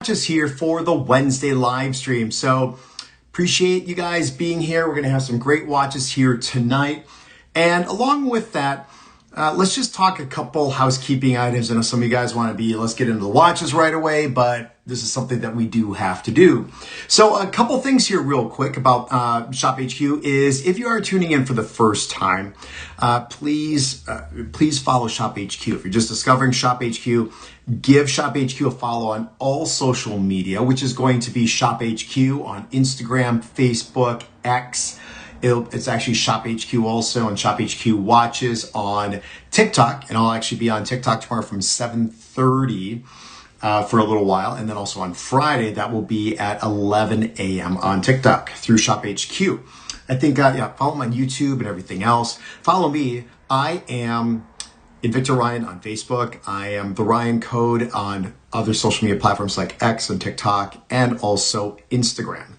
Just here for the Wednesday live stream. So appreciate you guys being here. We're going to have some great watches here tonight. And along with that, let's just talk a couple housekeeping items. I know some of you guys want to let's get into the watches right away, but this is something that we do have to do. So a couple things here real quick about Shop HQ is if you are tuning in for the first time, please follow Shop HQ. If you're just discovering Shop HQ, give Shop HQ a follow on all social media, which is going to be Shop HQ on Instagram, Facebook, X. It's actually Shop HQ also, and Shop HQ Watches on TikTok. And I'll actually be on TikTok tomorrow from 7:30 for a little while. And then also on Friday, that will be at 11 a.m. on TikTok through Shop HQ. I think, follow them on YouTube and everything else. Follow me. I am Invicta Ryan on Facebook. I am the Ryan Code on other social media platforms like X and TikTok and also Instagram.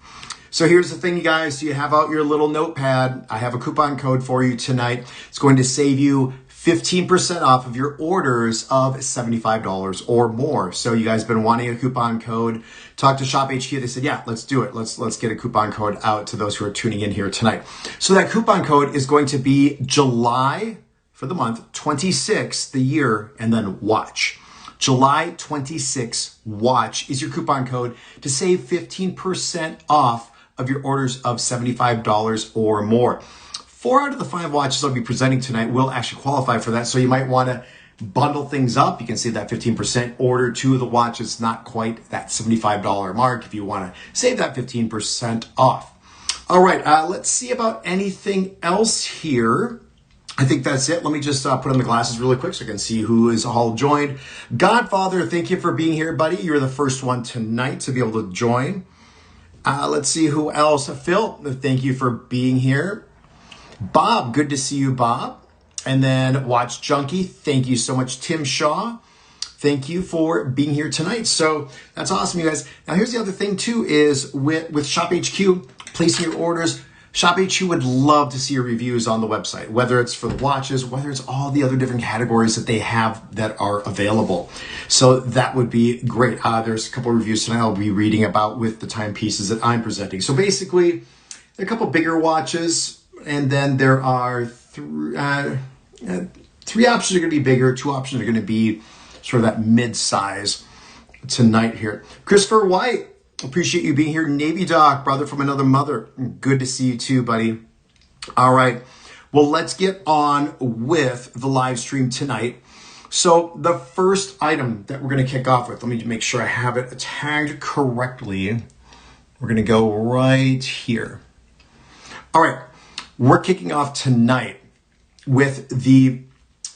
So here's the thing, you guys. You have out your little notepad. I have a coupon code for you tonight. It's going to save you 15% off of your orders of $75 or more. So you guys have been wanting a coupon code. Talk to Shop HQ. They said, yeah, let's do it. Let's get a coupon code out to those who are tuning in here tonight. So that coupon code is going to be July for the month, 26 the year, and then watch. July 26 watch is your coupon code to save 15% off of your orders of $75 or more. 4 out of the 5 watches I'll be presenting tonight will actually qualify for that. So you might want to bundle things up. You can save that 15%, order 2 of the watches, not quite that $75 mark if you want to save that 15% off. All right, let's see about anything else here. I think that's it. Let me just put on the glasses really quick so I can see who is all joined. Godfather, thank you for being here, buddy. You're the first one tonight to be able to join. Let's see who else. Phil, thank you for being here. Bob, good to see you, Bob. And then Watch Junkie, thank you so much. Tim Shaw, thank you for being here tonight. So that's awesome, you guys. Now here's the other thing too is with Shop HQ, placing your orders, Shop HQ would love to see your reviews on the website, whether it's for the watches, whether it's all the other different categories that they have that are available. So that would be great. There's a couple of reviews tonight I'll be reading about with the timepieces that I'm presenting. So basically, there are a couple bigger watches, and then there are 3 options are going to be bigger, 2 options are going to be sort of that mid-size tonight here. Christopher White, appreciate you being here. Navy Doc, brother from another mother. Good to see you too, buddy. All right. Well, let's get on with the live stream tonight. So the first item that we're going to kick off with, let me make sure I have it tagged correctly. We're going to go right here. All right. We're kicking off tonight with the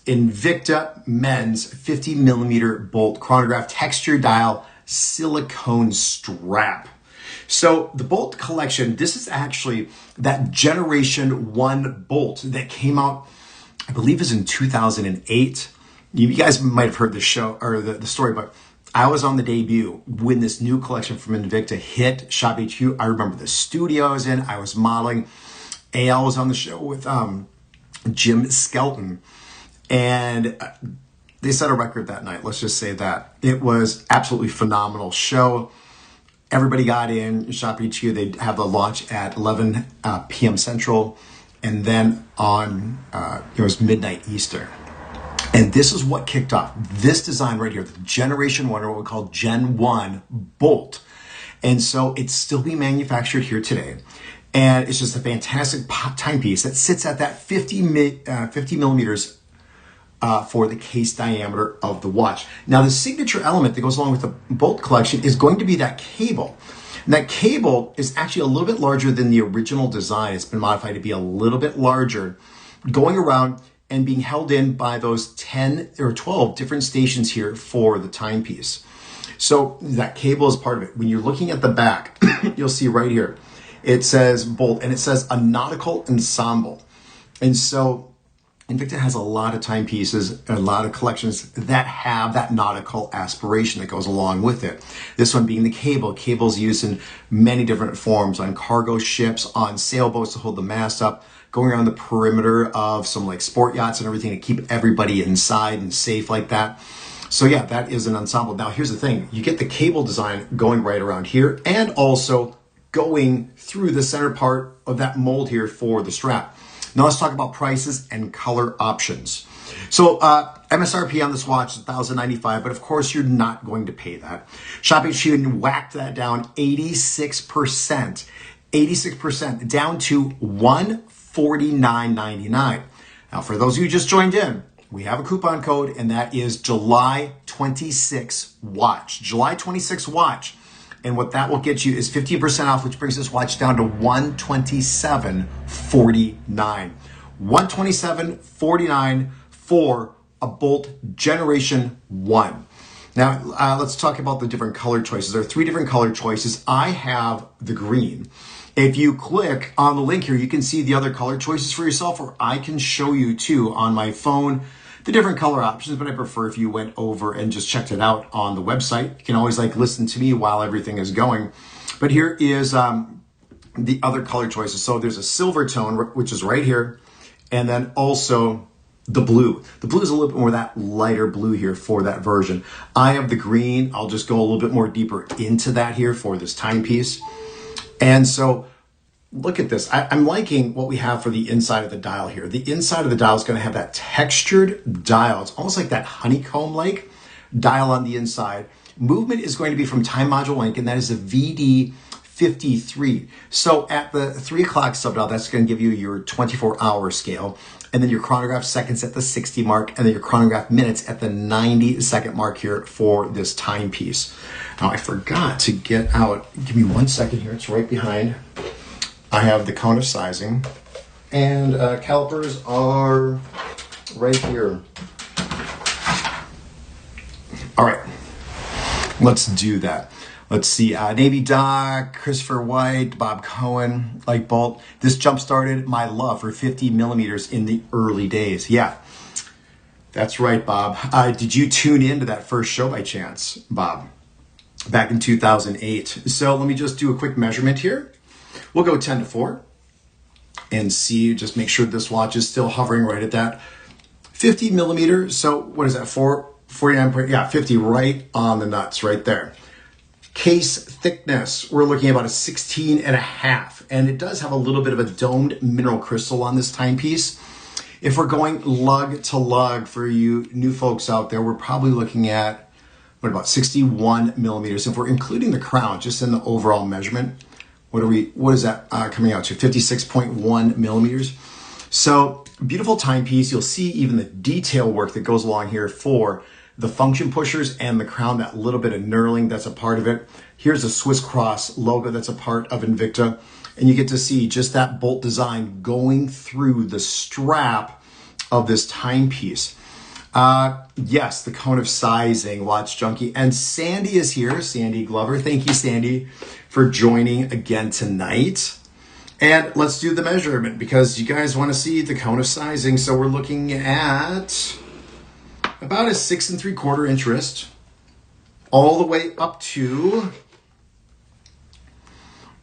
Invicta Men's 50 millimeter bolt chronograph texture dial silicone strap. So the bolt collection, this is actually that generation 1 bolt that came out, I believe is in 2008. You guys might have heard the show or the story, but I was on the debut when this new collection from Invicta hit Shop HQ. I remember the studio I was in, I was modeling. AL was on the show with Jim Skelton, and they set a record that night. Let's just say that. It was absolutely phenomenal show. Everybody got in Shop HQ. They have the launch at 11 p.m. Central, and then on it was midnight Eastern. And this is what kicked off this design right here, the Generation 1, or what we call Gen 1 bolt. And so it's still being manufactured here today. And it's just a fantastic timepiece that sits at that 50 millimeters for the case diameter of the watch. Now, the signature element that goes along with the bolt collection is going to be that cable. And that cable is actually a little bit larger than the original design. It's been modified to be a little bit larger, going around and being held in by those 10 or 12 different stations here for the timepiece. So that cable is part of it. When you're looking at the back, you'll see right here, it says bolt, and it says a nautical ensemble. And so Invicta has a lot of timepieces and a lot of collections that have that nautical aspiration that goes along with it. This one being the cable. Cable's used in many different forms on cargo ships, on sailboats to hold the mast up, going around the perimeter of some like sport yachts and everything to keep everybody inside and safe like that. So yeah, that is an ensemble. Now here's the thing, you get the cable design going right around here and also going through the center part of that mold here for the strap. Now let's talk about prices and color options. So MSRP on this watch is $1,095, but of course you're not going to pay that. ShopHQ whacked that down 86% down to $149.99. Now for those of you who just joined in, we have a coupon code, and that is July 26 watch. July 26 watch. And what that will get you is 15% off, which brings this watch down to $127.49. $127.49 for a Bolt Generation 1. Now, let's talk about the different color choices. There are 3 different color choices. I have the green. If you click on the link here, you can see the other color choices for yourself, or I can show you too on my phone the different color options, but I prefer if you went over and just checked it out on the website. You can always listen to me while everything is going. But here is the other color choices. So there's a silver tone, which is right here, and then also the blue. The blue is a little bit more that lighter blue here for that version. I have the green. I'll just go a little bit more deeper into that here for this timepiece. And so look at this. I'm liking what we have for the inside of the dial here. The inside of the dial is going to have that textured dial. It's almost like that honeycomb-like dial on the inside. Movement is going to be from Time Module Link, and that is a VD53. So at the 3 o'clock subdial, that's going to give you your 24-hour scale, and then your chronograph seconds at the 60 mark, and then your chronograph minutes at the 90-second mark here for this timepiece. Now, I forgot to get out. Give me 1 second here. It's right behind. I have the cone of sizing, and calipers are right here. All right, let's do that. Let's see, Navy Doc, Christopher White, Bob Cohen, Light Bolt. This jump-started my love for 50 millimeters in the early days. Yeah, that's right, Bob. Did you tune into that first show by chance, Bob? Back in 2008. So let me just do a quick measurement here. We'll go 10 to 4 and see, just make sure this watch is still hovering right at that 50 millimeters. So what is that, 49, yeah, 50 right on the nuts right there. Case thickness, we're looking at about a 16 and a half, and it does have a little bit of a domed mineral crystal on this timepiece. If we're going lug to lug for you new folks out there, we're probably looking at about 61 millimeters. If we're including the crown, just in the overall measurement, what is that coming out to? 56.1 millimeters. So beautiful timepiece. You'll see even the detail work that goes along here for the function pushers and the crown, that little bit of knurling that's a part of it. Here's a Swiss Cross logo that's a part of Invicta. And you get to see just that bolt design going through the strap of this timepiece. Yes, the cone of sizing, Watch Junkie. And Sandy is here, Sandy Glover. Thank you, Sandy, for joining again tonight. And let's do the measurement because you guys want to see the cone of sizing. So we're looking at about a 6 3/4 inch wrist, all the way up to,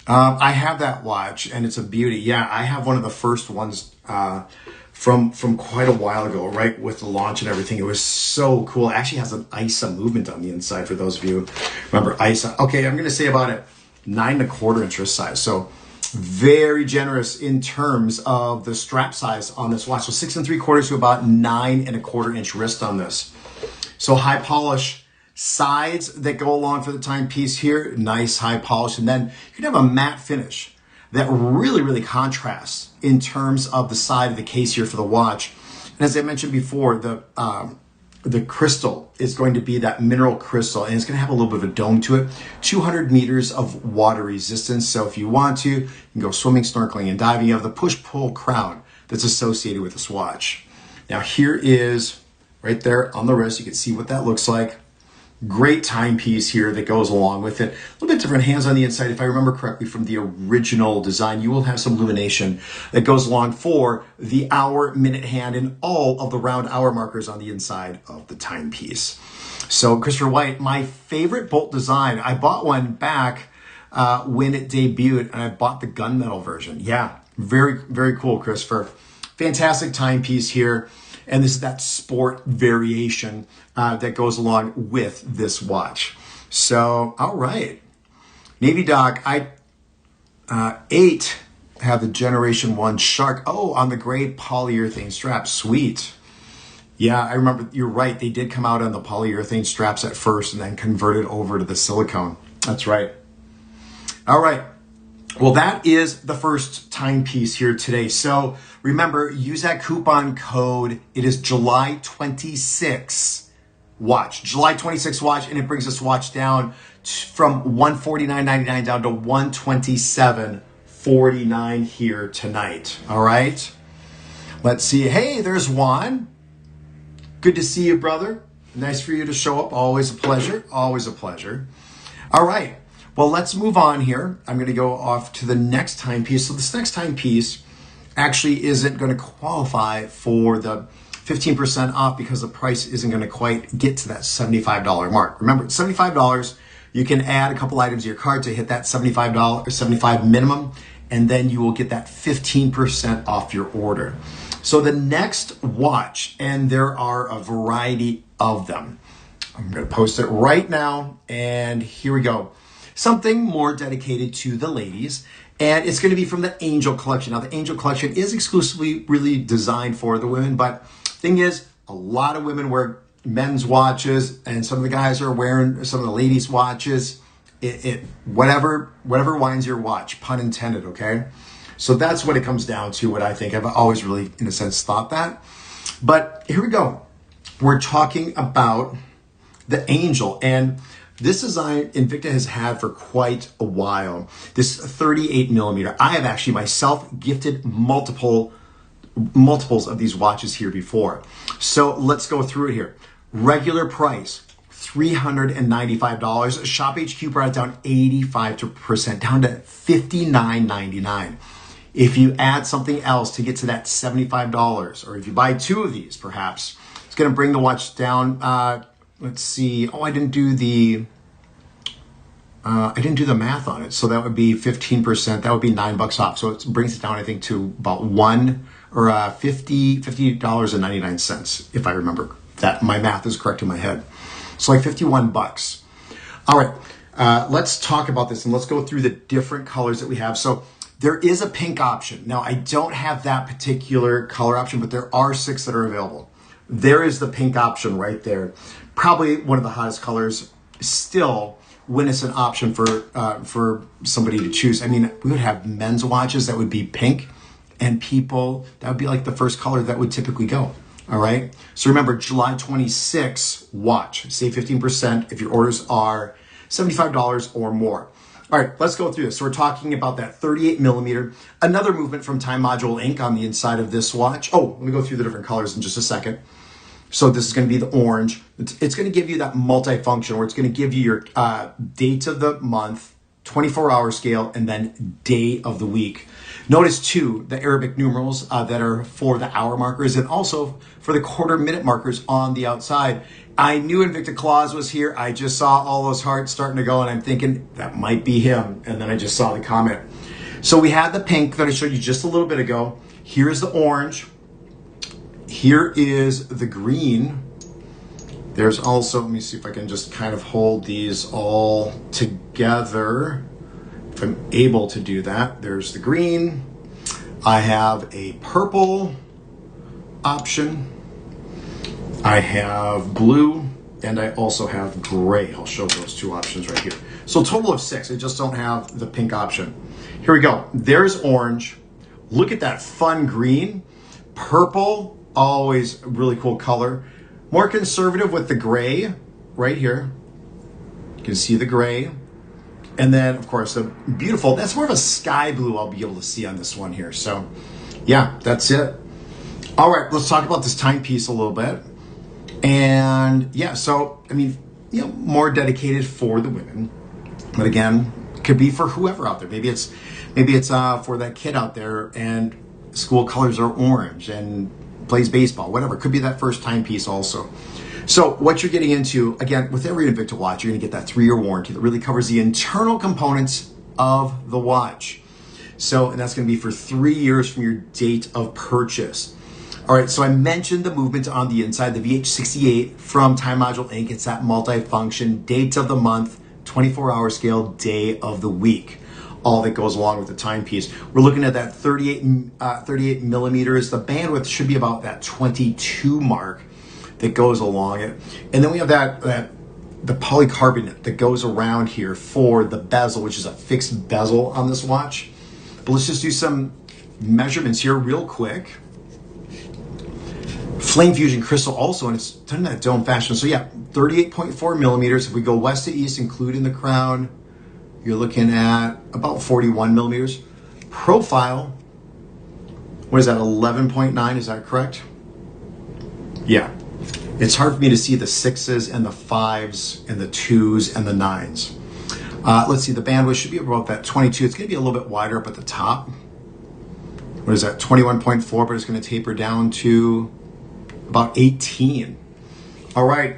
I have that watch and it's a beauty. Yeah, I have one of the first ones from quite a while ago, right, with the launch and everything. It was so cool. It actually has an ISA movement on the inside for those of you remember ISA. Okay, I'm going to say about a 9 1/4 inch wrist size. So very generous in terms of the strap size on this watch. So 6 3/4 to about 9 1/4 inch wrist on this. So high polish sides that go along for the timepiece here, nice high polish. And then you can have a matte finish that really, really contrasts in terms of the side of the case here for the watch. And as I mentioned before, the crystal is going to be that mineral crystal, and it's going to have a little bit of a dome to it. 200 meters of water resistance. So if you want to, you can go swimming, snorkeling, and diving. You have the push-pull crown that's associated with this watch. Now here is, right there on the wrist, you can see what that looks like. Great timepiece here that goes along with it. A little bit different hands on the inside. If I remember correctly from the original design, you will have some illumination that goes along for the hour, minute hand, and all of the round hour markers on the inside of the timepiece. So Christopher White, my favorite Bolt design. I bought one back when it debuted, and I bought the gunmetal version. Yeah, very, very cool, Christopher. Fantastic timepiece here. And this is that sport variation that goes along with this watch. So, all right. Navy Dog, I 8 have the Generation 1 Shark. Oh, on the gray polyurethane strap. Sweet. Yeah, I remember, you're right. They did come out on the polyurethane straps at first and then converted over to the silicone. That's right. All right. Well, that is the first timepiece here today. So remember, use that coupon code. It is July 26 watch. July 26 watch, and it brings this watch down from $149.99 down to $127.49 here tonight. All right. Let's see. Hey, there's Juan. Good to see you, brother. Nice for you to show up. Always a pleasure. Always a pleasure. All right. Well, let's move on here. I'm going to go off to the next timepiece. So this next timepiece actually isn't going to qualify for the 15% off because the price isn't going to quite get to that $75 mark. Remember, it's $75. You can add a couple items to your cart to hit that $75 or $75 minimum, and then you will get that 15% off your order. So the next watch, and there are a variety of them. I'm going to post it right now, and here we go. Something more dedicated to the ladies, and it's going to be from the Angel collection. Now, the Angel collection is exclusively really designed for the women, but thing is, a lot of women wear men's watches, and some of the guys are wearing some of the ladies' watches. Whatever winds your watch, pun intended, okay? So that's what it comes down to, what I think. I've always really, in a sense, thought that. But here we go. We're talking about the Angel, and this design Invicta has had for quite a while. This 38 millimeter. I have actually myself gifted multiples of these watches here before. So let's go through it here. Regular price, $395. Shop HQ brought it down 85% down to $59.99. If you add something else to get to that $75, or if you buy two of these, perhaps, it's going to bring the watch down. Let's see. Oh, I didn't do the math on it. So that would be 15%. That would be $9 off. So it brings it down, I think, to about $50.99, if I remember that my math is correct in my head. So like 51 bucks. All right. Let's talk about this, and let's go through the different colors that we have. So there is a pink option. Now, I don't have that particular color option, but there are 6 that are available. There is the pink option right there. Probably one of the hottest colors still when it's an option for somebody to choose. I mean, we would have men's watches that would be pink, and people, that would be like the first color that would typically go. All right. So remember, July 26 watch, save 15% if your orders are $75 or more. All right, let's go through this. So we're talking about that 38 millimeter, another movement from Time Module Inc. on the inside of this watch. Oh, let me go through the different colors in just a second. So this is going to be the orange. It's going to give you that multifunction where it's going to give you your date of the month, 24-hour scale, and then day of the week. Notice too the Arabic numerals that are for the hour markers, and also for the quarter-minute markers on the outside. I knew Invicta Claus was here. I just saw all those hearts starting to go, and I'm thinking that might be him. And then I just saw the comment. So we had the pink that I showed you just a little bit ago. Here's the orange. Here is the green. There's also, let me see if I can just kind of hold these all together. If I'm able to do that. There's the green. I have a purple option. I have blue, and I also have gray. I'll show those 2 options right here. So a total of 6. I just don't have the pink option. Here we go. There's orange. Look at that fun green. Purple, always a really cool color. More conservative with the gray right here. You can see the gray. And then, of course, the beautiful, that's more of a sky blue I'll be able to see on this one here. So, yeah, that's it. All right, let's talk about this timepiece a little bit. And yeah, so, I mean, you know, more dedicated for the women. But again, it could be for whoever out there. Maybe it's for that kid out there and school colors are orange and plays baseball, whatever. It could be that first timepiece also. So what you're getting into, again, with every Invicta watch, you're going to get that 3-year warranty that really covers the internal components of the watch. So, and that's going to be for 3 years from your date of purchase. All right, so I mentioned the movement on the inside, the VH68 from Time Module Inc. It's that multi-function, date of the month, 24-hour scale, day of the week. All that goes along with the timepiece. We're looking at that 38 millimeters. The bandwidth should be about that 22 mark that goes along it. And then we have the polycarbonate that goes around here for the bezel, which is a fixed bezel on this watch. But let's just do some measurements here real quick. Flame fusion crystal also, and it's done in that dome fashion. So yeah, 38.4 millimeters. If we go west to east, including the crown, you're looking at about 41 millimeters. Profile, what is that, 11.9, is that correct? Yeah. It's hard for me to see the 6s and the 5s and the 2s and the 9s. Let's see, the bandwidth should be about that 22. It's gonna be a little bit wider up at the top. What is that, 21.4, but it's gonna taper down to about 18. All right,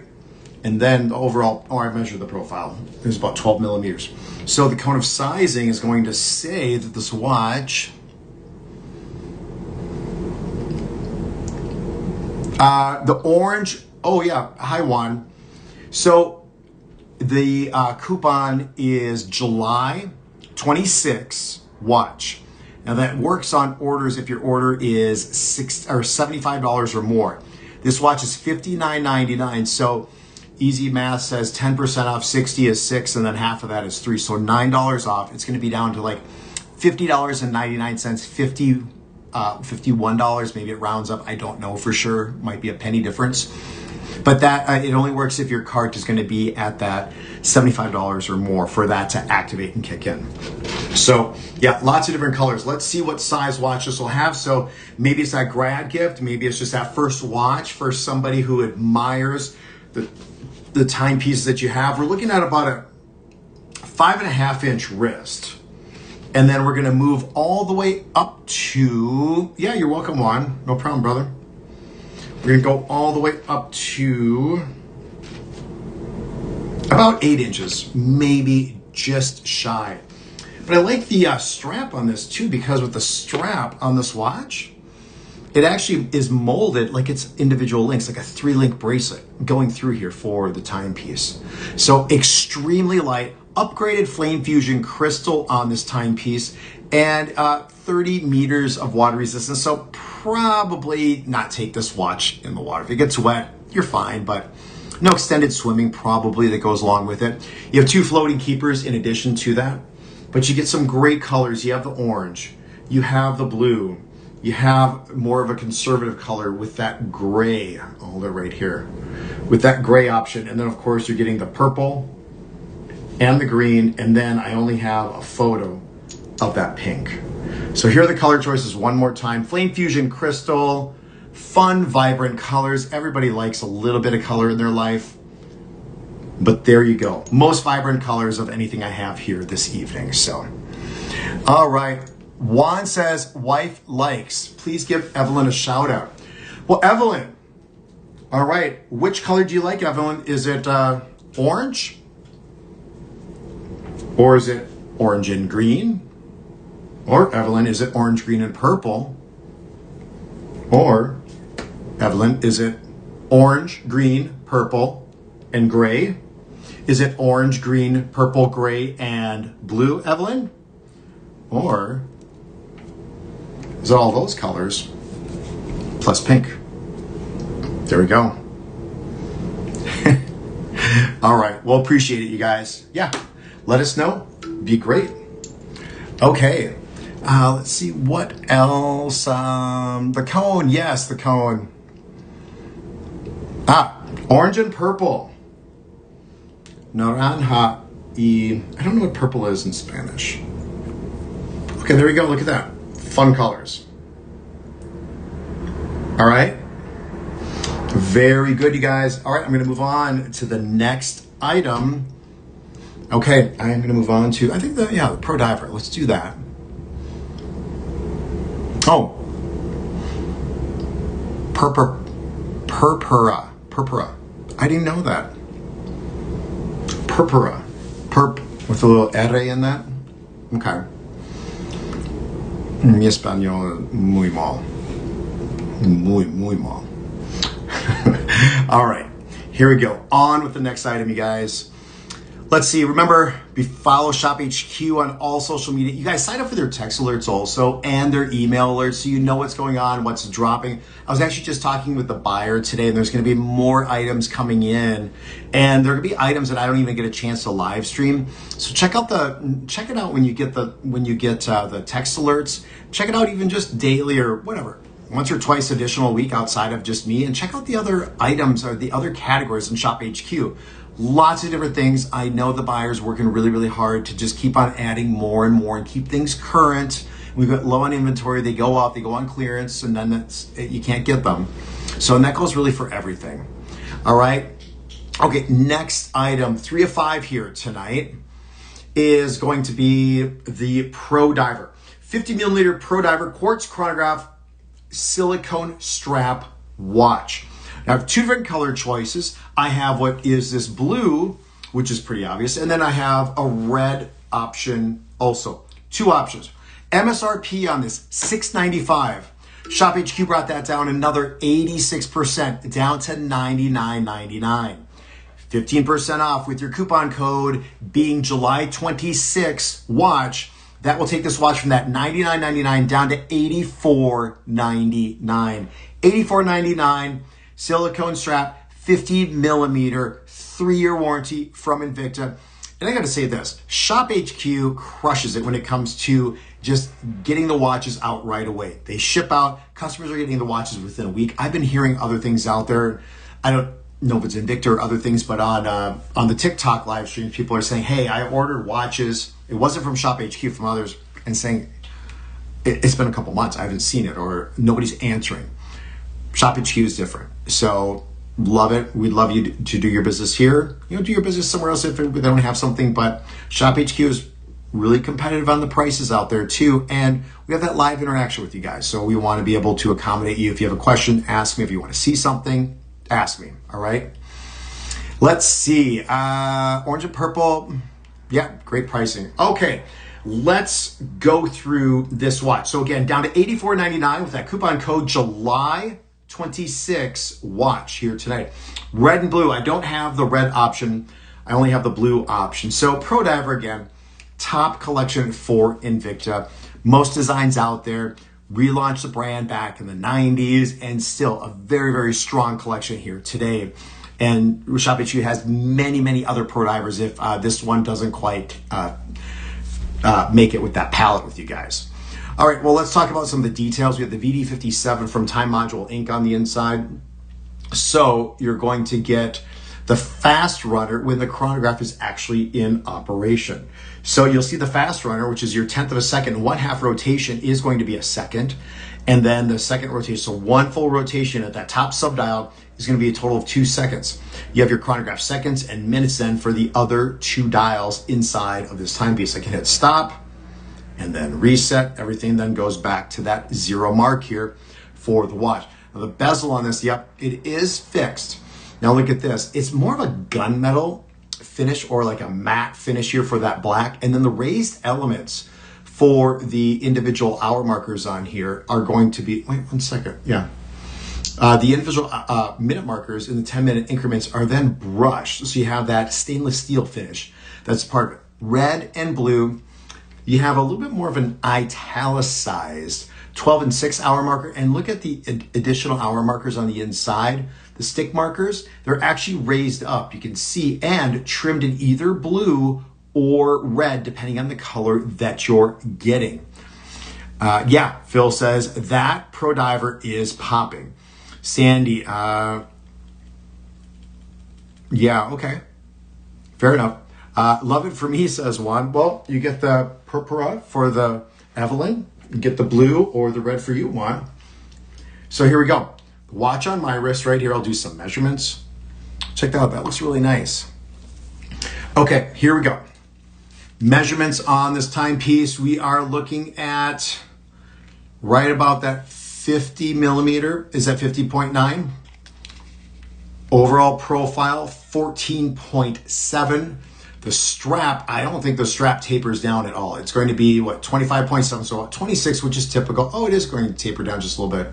and then the overall, I measured the profile. It was about 12 millimeters. So the cone of sizing is going to say that this watch, the orange, oh yeah, hi Juan. So the coupon is July 26 watch. Now that works on orders if your order is $75 or more. This watch is $59.99, so easy math says 10% off 60 is 6, and then half of that is 3, so $9 off. It's gonna be down to like $50.99, $51, maybe it rounds up, I don't know for sure, might be a penny difference. But that it only works if your cart is going to be at that $75 or more for that to activate and kick in. So yeah, lots of different colors. Let's see what size watch this will have. So maybe it's that grad gift, maybe it's just that first watch for somebody who admires the timepieces that you have. We're looking at about a 5.5-inch wrist. And then we're going to move all the way up to, yeah, you're welcome, Juan. No problem, brother. We're gonna go all the way up to about 8 inches, maybe just shy. But I like the strap on this too, because with the strap on this watch, it actually is molded like it's individual links, like a 3-link bracelet going through here for the timepiece. So extremely light, upgraded flame fusion crystal on this timepiece, and 30 meters of water resistance. So probably not take this watch in the water. If it gets wet, you're fine, but no extended swimming probably that goes along with it. You have 2 floating keepers in addition to that, but you get some great colors. You have the orange, you have the blue, you have more of a conservative color with that gray, I'll hold it right here, with that gray option. And then of course you're getting the purple and the green, and then I only have a photo of that pink. So here are the color choices one more time. Flame Fusion Crystal, fun, vibrant colors. Everybody likes a little bit of color in their life, but there you go. Most vibrant colors of anything I have here this evening. So, all right. Juan says, wife likes. Please give Evelyn a shout out. Well, Evelyn, all right. Which color do you like, Evelyn? Is it orange? Or is it orange and green? Or Evelyn, is it orange, green, and purple? Or Evelyn, is it orange, green, purple, and gray? Is it orange, green, purple, gray, and blue, Evelyn? Or is it all those colors plus pink? There we go. All right, well, appreciate it, you guys. Yeah, let us know, be great. Okay. Let's see what else. The cone, yes, the cone. Orange and purple. Naranja y. I don't know what purple is in Spanish. Okay, there we go. Look at that. Fun colors. All right. Very good, you guys. All right, I'm going to move on to the next item. Okay, I am going to move on to, I think the Pro Diver. Let's do that. Oh, purpura. I didn't know that. Purpura. With a little R in that. Okay. Mi español muy mal. Muy mal. All right, here we go. On with the next item, you guys. Let's see. Remember, follow Shop HQ on all social media. You guys sign up for their text alerts also and their email alerts so you know what's going on, what's dropping. I was actually just talking with the buyer today, and there's going to be more items coming in, and there are going to be items that I don't even get a chance to live stream. So check it out when you get the text alerts. Check it out even just daily or whatever, once or twice additional a week outside of just me, and check out the other items or the other categories in Shop HQ. Lots of different things. I know the buyer's working really, really hard to just keep on adding more and more and keep things current. We've got low on inventory. They go out, they go on clearance, and then you can't get them. So, and that goes really for everything. All right. Okay, next item, 3 of 5 here tonight is going to be the Pro Diver. 50 millimeter Pro Diver quartz chronograph silicone strap watch. Now, I have 2 different color choices. I have what is this blue, which is pretty obvious, and then I have a red option also. 2 options. MSRP on this, $695. Shop HQ brought that down another 86%, down to $99.99. 15% off with your coupon code being July 26 watch. That will take this watch from that $99.99 down to $84.99. $84.99. Silicone strap, 50 millimeter, 3-year warranty from Invicta. And I got to say this, Shop HQ crushes it when it comes to just getting the watches out right away. They ship out, customers are getting the watches within a week. I've been hearing other things out there. I don't know if it's Invicta or other things, but on the TikTok live streams, people are saying, hey, I ordered watches. It wasn't from Shop HQ, from others, and saying, it's been a couple months, I haven't seen it, or nobody's answering. Shop HQ is different. So love it. We'd love you to do your business here. Do your business somewhere else if they don't have something, but Shop HQ is really competitive on the prices out there too. And we have that live interaction with you guys. So we want to be able to accommodate you. If you have a question, ask me. If you want to see something, ask me. All right. Let's see. Orange and purple. Yeah, great pricing. Okay. Let's go through this watch. So again, down to $84.99 with that coupon code July 26 watch here today. Red and blue. I don't have the red option. I only have the blue option. So Pro Diver, again, top collection for Invicta. Most designs out there. Relaunched the brand back in the 90s and still a very, very strong collection here today. And Shop HQ has many, many other Pro Divers if this one doesn't quite make it with that palette with you guys. All right, well, let's talk about some of the details. We have the VD57 from Time Module Inc. on the inside. So you're going to get the fast runner when the chronograph is actually in operation. So you'll see the fast runner, which is your 1/10 of a second. 1/2 rotation is going to be a second. And then the second rotation, so 1 full rotation at that top subdial is going to be a total of 2 seconds. You have your chronograph seconds and minutes then for the other 2 dials inside of this timepiece. I can hit stop and then reset. Everything then goes back to that 0 mark here for the watch. Now the bezel on this, yep, it is fixed. Now look at this. It's more of a gunmetal finish or like a matte finish here for that black. And then the raised elements for the individual hour markers on here are going to be, wait 1 second, yeah. The individual minute markers in the 10-minute increments are then brushed. So you have that stainless steel finish. That's part of it. Red and blue. You have a little bit more of an italicized 12 and 6 hour marker. And look at the additional hour markers on the inside. The stick markers, they're actually raised up. You can see and trimmed in either blue or red, depending on the color that you're getting. Yeah, Phil says that Pro Diver is popping. Sandy, yeah, okay. Fair enough. Love it for me, says Juan. Well, you get the purpura for the Evelyn. You get the blue or the red for you, Juan. So here we go. Watch on my wrist right here. I'll do some measurements. Check that out. That looks really nice. Okay, here we go. Measurements on this timepiece. We are looking at right about that 50 millimeter. Is that 50.9? Overall profile, 14.7. The strap, I don't think the strap tapers down at all. It's going to be, what, 25.7, so 26, which is typical. Oh, it is going to taper down just a little bit.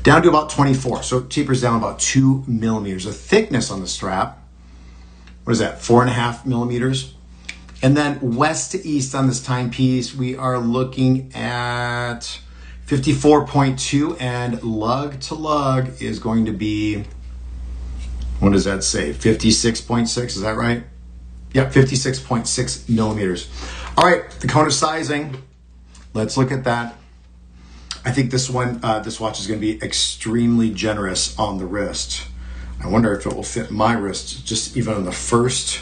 down to about 24. So it tapers down about 2 millimeters. The thickness on the strap, what is that, 4.5 millimeters? And then west to east on this timepiece, we are looking at 54.2, and lug to lug is going to be, what does that say? 56.6, is that right? Yep, 56.6 millimeters. All right, the cone of sizing, let's look at that. I think this one, this watch is gonna be extremely generous on the wrist. I wonder if it will fit my wrist, just even on the first,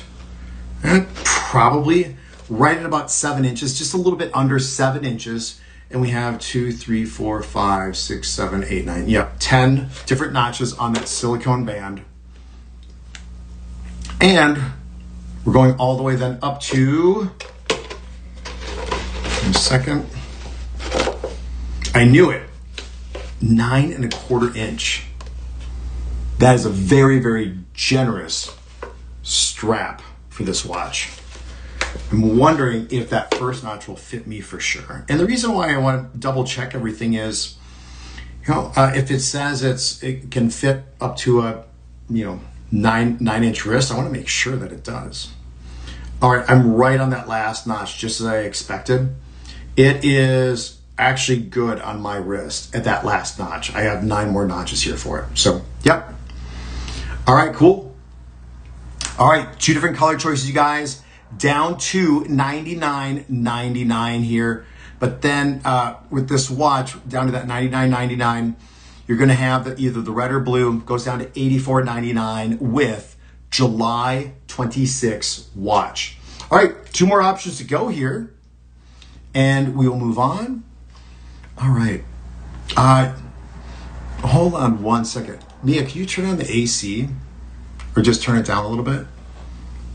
probably right at about 7 inches, just a little bit under 7 inches. And we have 2, 3, 4, 5, 6, 7, 8, 9. Yep, 10 different notches on that silicone band. And we're going all the way then up to, in a second, I knew it, 9.25 inch. That is a very, very generous strap for this watch. I'm wondering if that first notch will fit me for sure. And the reason why I want to double check everything is, if it says it can fit up to a, 9-inch wrist, I want to make sure that it does. All right, I'm right on that last notch, just as I expected. It is actually good on my wrist at that last notch. I have 9 more notches here for it. So, yep. All right, cool. All right, 2 different color choices, you guys. Down to $99.99 here. But then with this watch, down to that $99.99, you're gonna have either the red or blue, goes down to $84.99 with July 26 watch. All right, 2 more options to go here. And we will move on. All right. Hold on one second. Mia, can you turn on the AC? Or just turn it down a little bit?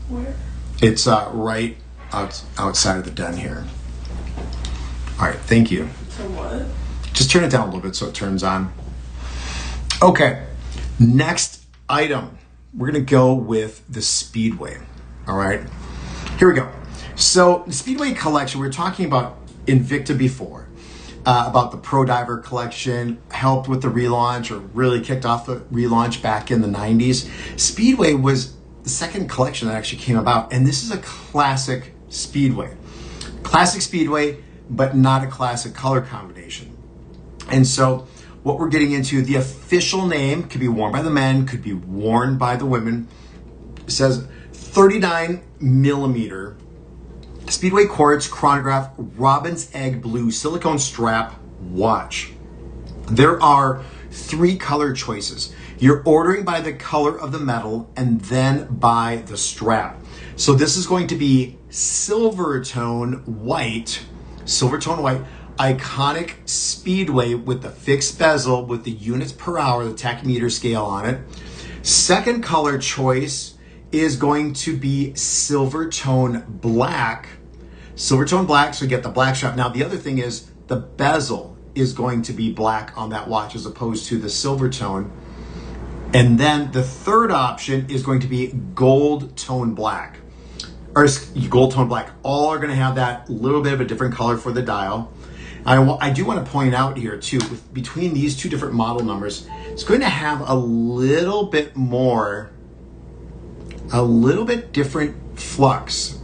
Where? It's right outside of the den here. All right, thank you. So what? Just turn it down a little bit so it turns on. Okay, next item. We're gonna go with the Speedway, all right? Here we go. So the Speedway collection, we were talking about Invicta before, about the Pro Diver collection, helped with the relaunch or really kicked off the relaunch back in the 90s. Speedway was the second collection that actually came about, and this is a classic Speedway. Classic Speedway, but not a classic color combination. And so what we're getting into, the official name could be worn by the men, could be worn by the women. It says 39 millimeter Speedway Quartz Chronograph Robin's Egg Blue Silicone Strap Watch. There are 3 color choices. You're ordering by the color of the metal and then by the strap. So this is going to be silver tone white, iconic Speedway with the fixed bezel with the units per hour, the tachymeter scale on it. Second color choice is going to be silver tone black. Silver tone black, so you get the black strap. Now the other thing is the bezel is going to be black on that watch as opposed to the silver tone. And then the third option is going to be gold tone black, or gold tone black. All are going to have that little bit of a different color for the dial. I do want to point out here too, between these 2 different model numbers, it's going to have a little bit different flux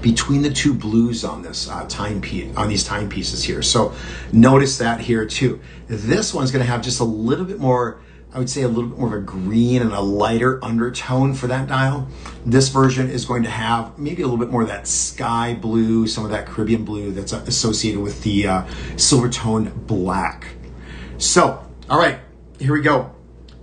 between the 2 blues on this on these timepieces here. So notice that here too. This one's going to have just a little bit more, I would say a little bit more of a green and a lighter undertone for that dial. This version is going to have maybe a little bit more of that sky blue, some of that Caribbean blue that's associated with the silver tone black. So, all right, here we go.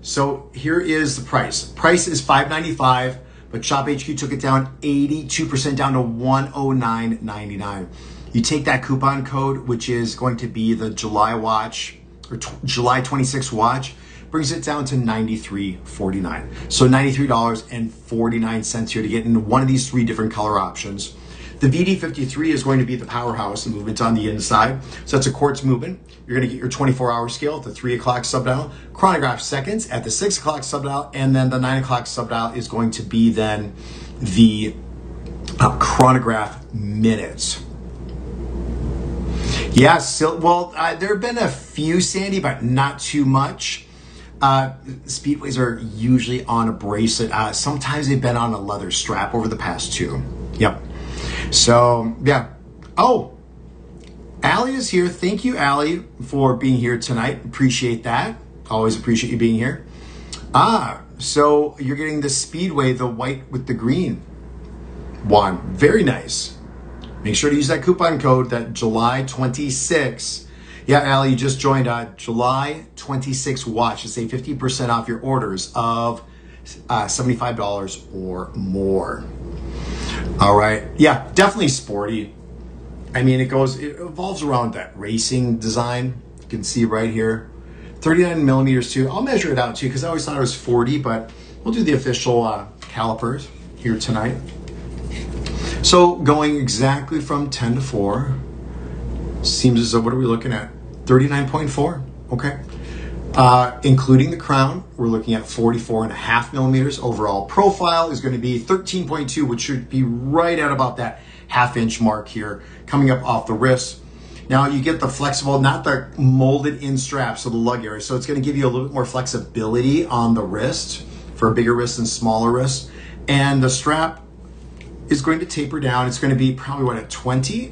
So here is the price. Price is $595, but Shop HQ took it down 82% down to $109.99. You take that coupon code, which is going to be the July watch, or July 26 watch, brings it down to $93.49. So $93.49 here to get into one of these 3 different color options. The VD53 is going to be the powerhouse, the movement on the inside. So that's a quartz movement. You're going to get your 24-hour scale at the 3 o'clock subdial, chronograph seconds at the 6 o'clock subdial, and then the 9 o'clock subdial is going to be then the chronograph minutes. Yes. So, well, there have been a few, Sandy, but not too much. Speedways are usually on a bracelet. Sometimes they've been on a leather strap over the past two. Yep. So, yeah. Oh, Allie is here. Thank you, Allie, for being here tonight. Appreciate that. Always appreciate you being here. So you're getting the Speedway, the white with the green one. Very nice. Make sure to use that coupon code, that July 26. Yeah, Allie, you just joined July 26 watch to save 50% off your orders of $75 or more. All right. Yeah, definitely sporty. I mean, it evolves around that racing design. You can see right here, 39 millimeters too. I'll measure it out too, because I always thought it was 40, but we'll do the official calipers here tonight. So going exactly from 10 to 4, seems as though, what are we looking at? 39.4, okay. Including the crown, we're looking at 44.5 millimeters. Overall profile is going to be 13.2, which should be right at about that half-inch mark here, coming up off the wrist. Now you get the flexible, not the molded in strap, so the lug area. So it's going to give you a little bit more flexibility on the wrist for a bigger wrist and smaller wrist. And the strap is going to taper down. It's going to be probably what, at 20?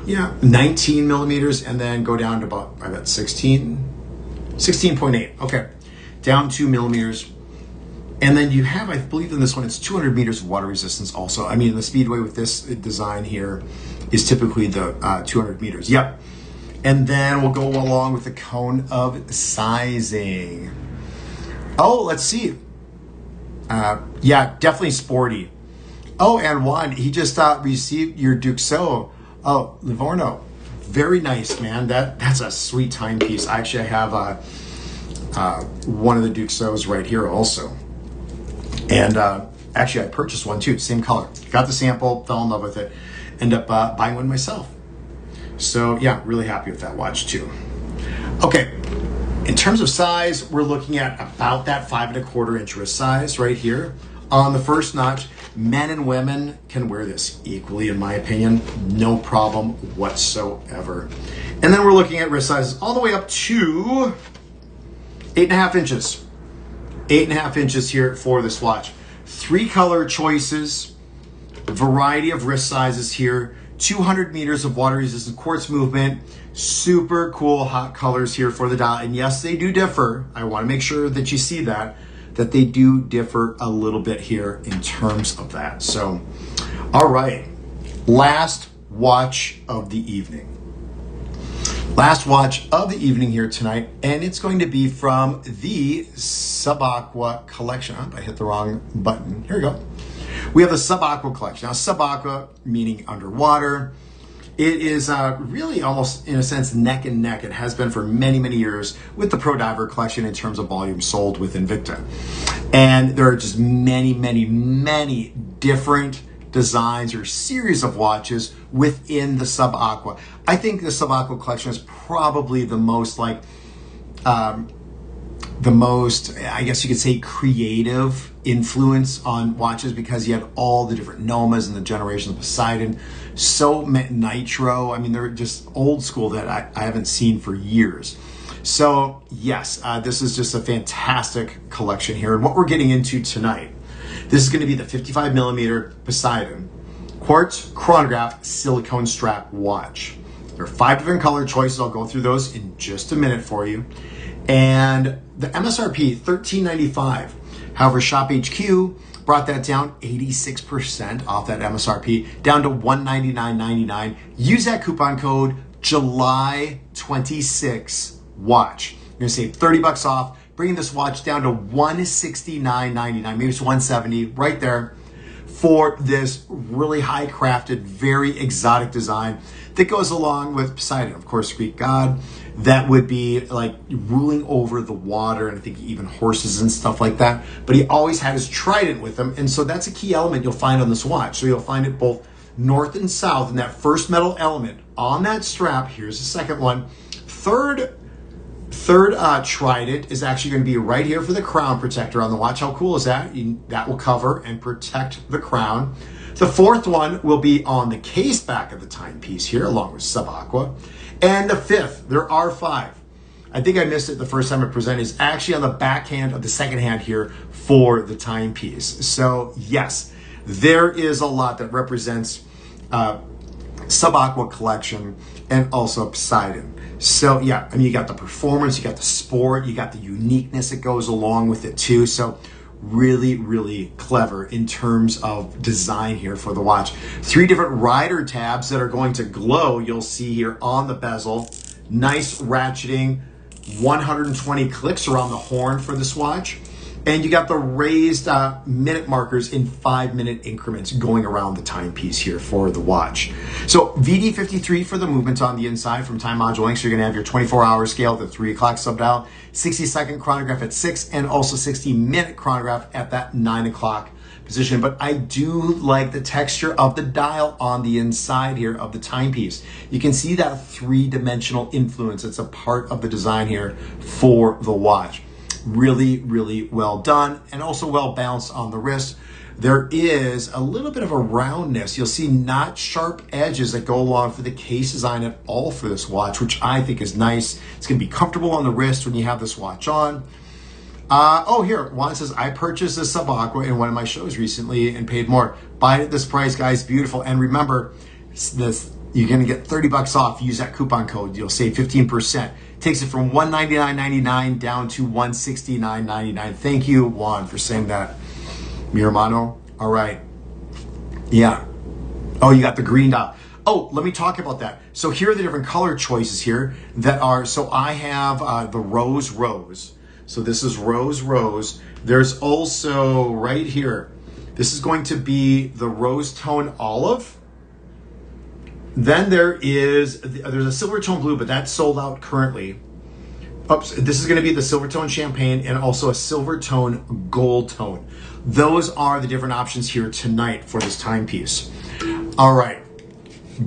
Yeah, 19 millimeters, and then go down to about, I bet 16.8. Okay, down 2 millimeters. And then you have, I believe in this one, it's 200 meters of water resistance also. I mean, the Speedway with this design here is typically the 200 meters. Yep. And then we'll go along with the cone of sizing. Oh, let's see. Yeah, definitely sporty. Oh, and Juan, he just received your Duxo. Oh, Livorno. Very nice, man. That's a sweet timepiece. Actually, I have one of the Duxos right here also. And actually, I purchased one too, same color. Got the sample, fell in love with it. Ended up buying one myself. So yeah, really happy with that watch too. Okay, in terms of size, we're looking at about that 5¼ inch wrist size right here. On the first notch, men and women can wear this equally, in my opinion. No problem whatsoever. And then we're looking at wrist sizes all the way up to 8.5 inches. 8.5 inches here for this watch. 3 color choices, variety of wrist sizes here, 200 meters of water resistant quartz movement, super cool hot colors here for the dial. And yes, they do differ. I want to make sure that you see that they do differ a little bit here in terms of that. So, all right, last watch of the evening. Last watch of the evening here tonight, and it's going to be from the Subaqua collection. Oh, I hit the wrong button. Here we go. We have the Subaqua collection. Now, Subaqua meaning underwater. It is really almost, in a sense, neck and neck. It has been for many, many years with the Pro Diver collection in terms of volume sold with Invicta. And there are just many, many, many different designs or series of watches within the Subaqua. I think the Subaqua collection is probably the most I guess you could say, creative influence on watches, because you had all the different Nomas and the generations of Poseidon. So Nitro, I mean, they're just old school that I haven't seen for years. So yes, this is just a fantastic collection here. And what we're getting into tonight, this is going to be the 55 millimeter Poseidon quartz chronograph silicone strap watch. There are 5 different color choices. I'll go through those in just a minute for you. And the MSRP, $13.95. However, Shop HQ brought that down 86% off that MSRP, down to $199.99. Use that coupon code July26 watch. You're gonna save 30 bucks off, bringing this watch down to $169.99. Maybe it's $170 right there for this really high crafted, very exotic design that goes along with Poseidon, of course, Greek god, that would be like ruling over the water, and I think even horses and stuff like that. But he always had his trident with him, and so that's a key element you'll find on this watch. So you'll find it both north and south, and that first metal element on that strap. Here's the second one. Third trident is actually going to be right here for the crown protector on the watch. How cool is that? That will cover and protect the crown. The fourth one will be on the case back of the timepiece here, along with Subaqua. And the fifth, there are 5. I think I missed it the first time I presented, is actually on the backhand of the second hand here for the timepiece. So yes, there is a lot that represents Subaqua collection and also Poseidon. So yeah, I mean, you got the performance, you got the sport, you got the uniqueness that goes along with it too. So really, really clever in terms of design here for the watch. 3 different rider tabs that are going to glow, you'll see here on the bezel. Nice ratcheting, 120 clicks around the horn for this watch. And you got the raised minute markers in 5-minute increments going around the timepiece here for the watch. So VD53 for the movement on the inside from time module link. So you're gonna have your 24-hour scale at the 3 o'clock subdial, 60-second chronograph at 6, and also 60-minute chronograph at that 9 o'clock position. But I do like the texture of the dial on the inside here of the timepiece. You can see that 3-dimensional influence. It's a part of the design here for the watch. Really, really well done, and also well balanced on the wrist. There is a little bit of a roundness. You'll see not sharp edges that go along for the case design at all for this watch, which I think is nice. It's gonna be comfortable on the wrist when you have this watch on. Oh, here, Juan says, I purchased this Subaqua in one of my shows recently and paid more. Buy it at this price, guys, beautiful. And remember, this, you're gonna get 30 bucks off. Use that coupon code, you'll save 15%. Takes it from $199.99 down to $169.99. Thank you, Juan, for saying that. Mi hermano. All right. Yeah. Oh, you got the green dot. Oh, let me talk about that. So here are the different color choices here that are, so I have the rose. So this is rose. There's also right here, this is going to be the rose tone olive. Then there's a silver tone blue, but that's sold out currently. Oops, this is gonna be the silver tone champagne and also a silver tone gold tone. Those are the different options here tonight for this timepiece. All right,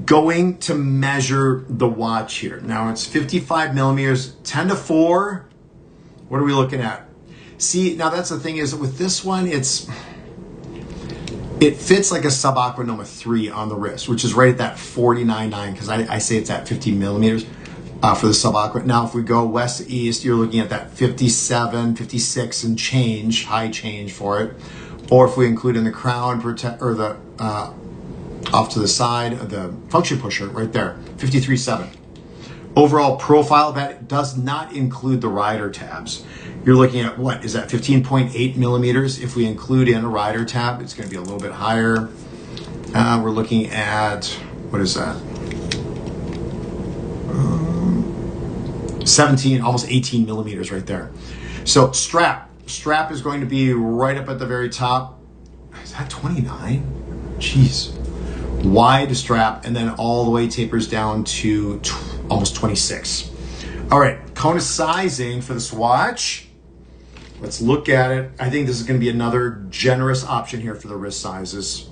going to measure the watch here. Now it's 55 millimeters, 10 to 4. What are we looking at? See, now that's the thing is with this one, it fits like a Subaqua Noma 3 on the wrist, which is right at that 49.9, because I say it's at 50 millimeters for the Subaqua. Now, if we go west to east, you're looking at that 57, 56 and change, high change for it. Or if we include in the crown, or the off to the side of the function pusher right there, 53.7. Overall profile, that does not include the rider tabs. You're looking at, what is that, 15.8 millimeters? If we include in a rider tab, it's gonna be a little bit higher. We're looking at, what is that? 17, almost 18 millimeters right there. So strap is going to be right up at the very top. Is that 29? Jeez. Wide strap, and then all the way tapers down to almost 26. All right, cone of sizing for this watch. Let's look at it. I think this is going to be another generous option here for the wrist sizes.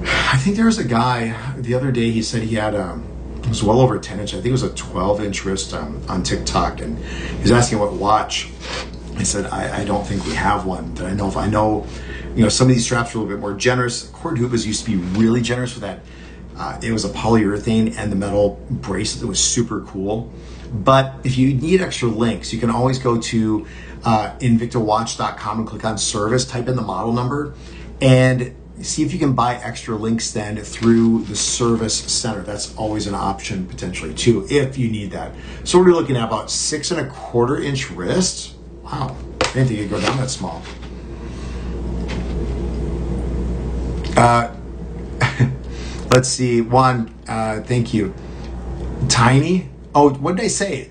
I think there was a guy the other day, he said he had it was well over a 10 inch. I think it was a 12-inch wrist on TikTok, and he's asking what watch. I said, I don't think we have one that I know of. I know, some of these straps are a little bit more generous. Cordubas used to be really generous with that. It was a polyurethane and the metal bracelet that was super cool. But if you need extra links, you can always go to invictawatch.com and click on service, type in the model number, and see if you can buy extra links then through the service center. That's always an option potentially too, if you need that. So we're looking at about 6 1/4 inch wrists. Wow, I didn't think it'd go down that small. Let's see, Juan, thank you. Tiny? Oh, what did I say?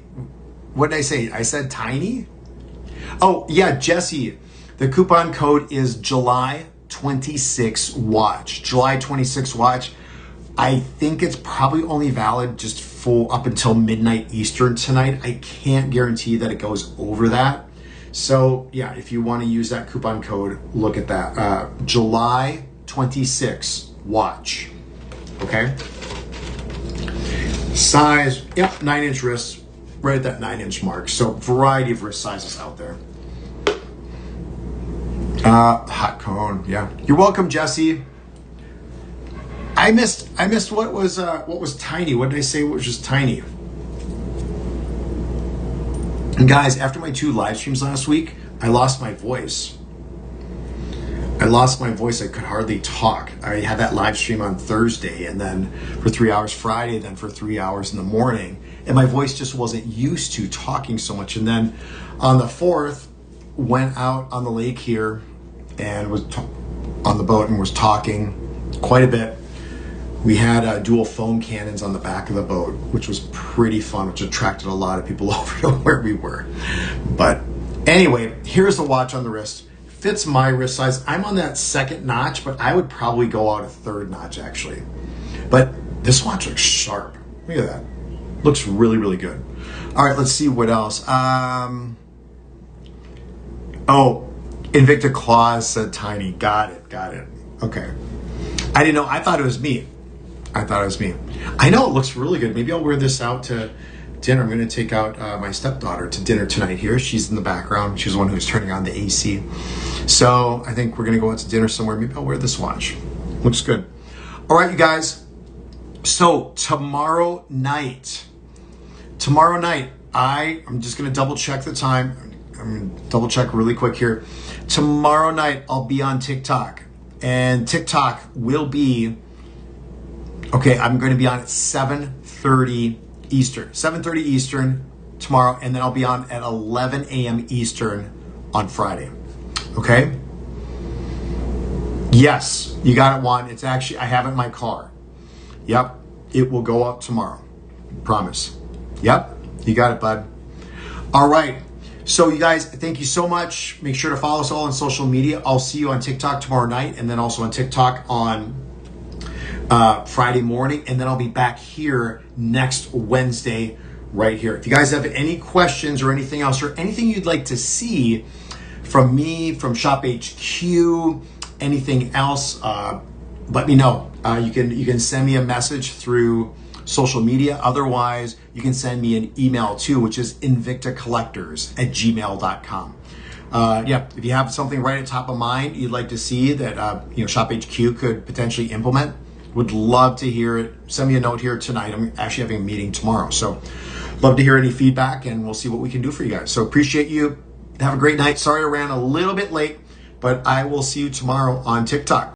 I said tiny? Oh, yeah, Jesse, the coupon code is July 26 watch. July 26 watch. I think it's probably only valid just full up until midnight Eastern tonight. I can't guarantee that it goes over that. So yeah, if you want to use that coupon code, look at that. July 26 watch. Okay. Size, yep, 9-inch wrists, right at that 9-inch mark. So variety of wrist sizes out there. Hot cone, yeah. You're welcome, Jesse. I missed what was tiny. What did I say was just tiny? And guys, after my 2 live streams last week, I lost my voice. I could hardly talk. I had that live stream on Thursday, and then for 3 hours Friday, then for 3 hours in the morning. And my voice just wasn't used to talking so much. And then on the 4th, went out on the lake here and was on the boat and was talking quite a bit. We had dual foam cannons on the back of the boat, which was pretty fun, which attracted a lot of people over to where we were. But anyway, here's the watch on the wrist. Fits my wrist size. I'm on that 2nd notch, but I would probably go out a 3rd notch actually. But this watch looks sharp. Look at that. Looks really, really good. All right, let's see what else. Oh, Invicta Claus said tiny. Got it. Okay. I didn't know. I thought it was me. I know it looks really good. Maybe I'll wear this out to dinner. I'm going to take out my stepdaughter to dinner tonight here. She's in the background. She's the one who's turning on the AC. So I think we're going to go out to dinner somewhere. Maybe I'll wear this watch. Looks good. All right, you guys. So tomorrow night, I'm just going to double check the time. I'm going to double check really quick here. Tomorrow night, I'll be on TikTok. And TikTok will be, okay, I'm going to be on at 7:30 Eastern. 7:30 Eastern tomorrow, and then I'll be on at 11 a.m. Eastern on Friday. Okay? Yes, you got it, Juan. It's actually, I have it in my car. Yep, it will go up tomorrow. Promise. Yep, you got it, bud. All right. So you guys, thank you so much. Make sure to follow us all on social media. I'll see you on TikTok tomorrow night, and then also on TikTok on Friday morning, and then I'll be back here next Wednesday right here. If you guys have any questions or anything else, or anything you'd like to see from me, from Shop HQ, anything else, let me know. You can send me a message through social media. Otherwise, you can send me an email too, which is invictacollectors@gmail.com. Yeah, if you have something right at top of mind you'd like to see that Shop HQ could potentially implement, would love to hear it. Send me a note here tonight. I'm actually having a meeting tomorrow, so love to hear any feedback, and we'll see what we can do for you guys. So appreciate you. Have a great night. Sorry I ran a little bit late, but I will see you tomorrow on TikTok.